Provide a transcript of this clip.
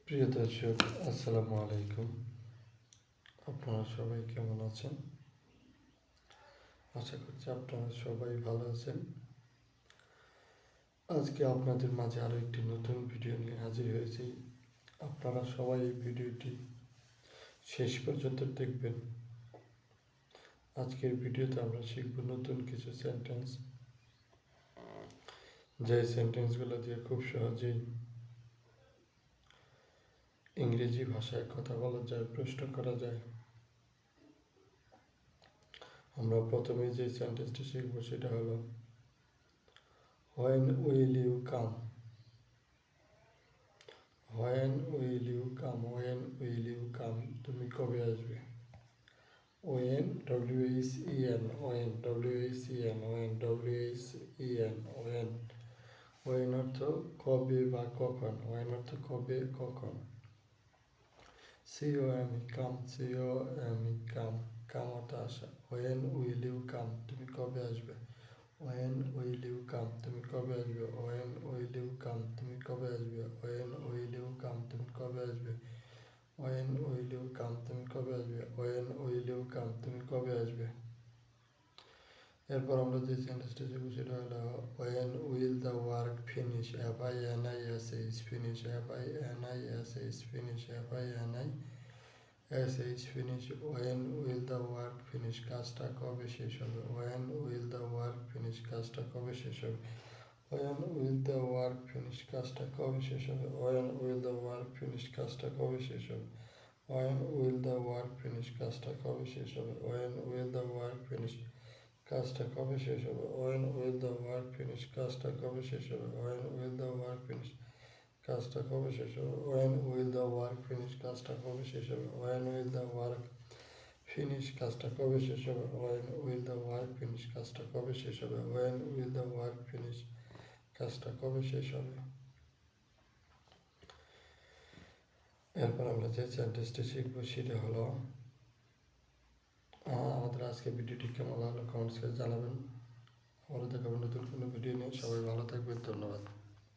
প্রিয় দর্শক, আসসালামু আলাইকুম। আপনারা সবাই কেমন আছেন? আশা করছি আপনারা সবাই ভালো আছেন। আজকে আপনাদের মাঝে আরও একটি নতুন ভিডিও নিয়ে হাজির হয়েছি। আপনারা সবাই এই ভিডিওটি শেষ পর্যন্ত দেখবেন। আজকের ভিডিওতে আমরা শিখব নতুন কিছু সেন্টেন্স, যে সেন্টেন্সগুলো দিয়ে খুব সহজেই ইংরেজি ভাষায় কথা বলা যায়, প্রশ্ন করা যায়। আমরা প্রথমে যে সেন্টেন্সটি শিখব সেটা হলো When will you come? When will you come? When will you come? তুমি কবে আসবে? When W-H-E-N When W-H-E-N When W-H-E-N When When অর্থ কবে বা কখন। When অর্থ কবে কখন। C-O-M-E come C-O-M-E come come অর্থ আসা। When will you come? তুমি কবে আসবে? When will you come? তুমি কবে আসবে? When will you come? তুমি কবে আসবে? When will you come? তুমি কবে আসবে? When will you come? তুমি কবে আসবে? When will you come? তুমি কবে আসবে? এরপর আমরা যে সেন্টেন্সটা শিখব সেটা হলো When will the work finish? F-I-N-I-S-H finish F-I-N-I-S-H finish F-I-N-I-S-H finish When will the work finish? কাজটা কবে শেষ হবে? When will the work finish? কাজটা কবে শেষ হবে? When will the work finish? কাজটা কবে শেষ হবে? When will the work finish? কাজটা কবে শেষ হবে? When will the work finish? কাজটা কবে শেষ হবে? When will the work finish? কাজটা কবে শেষ হবে? When will the work finish? কাজটা কবে শেষ হবে? When will the work finish? কাজটা কবে শেষ হবে? When will the work finish? কাজটা কবে শেষ হবে? When will the work finish? কাজটা কবে শেষ হবে? When will the work finish? কাজটা কবে শেষ হবে? When will the work finish? কাজটা কবে শেষ হবে? এরপর আমরা যে সেন্টেন্সটি শিখবো সেটা হলো আমাদের আজকে ভিডিওটি কেমন লাগলো কমেন্টস করে জানাবেন। আবারও দেখাবেন নতুন কোনো ভিডিও নিয়ে। সবাই ভালো থাকবেন। ধন্যবাদ।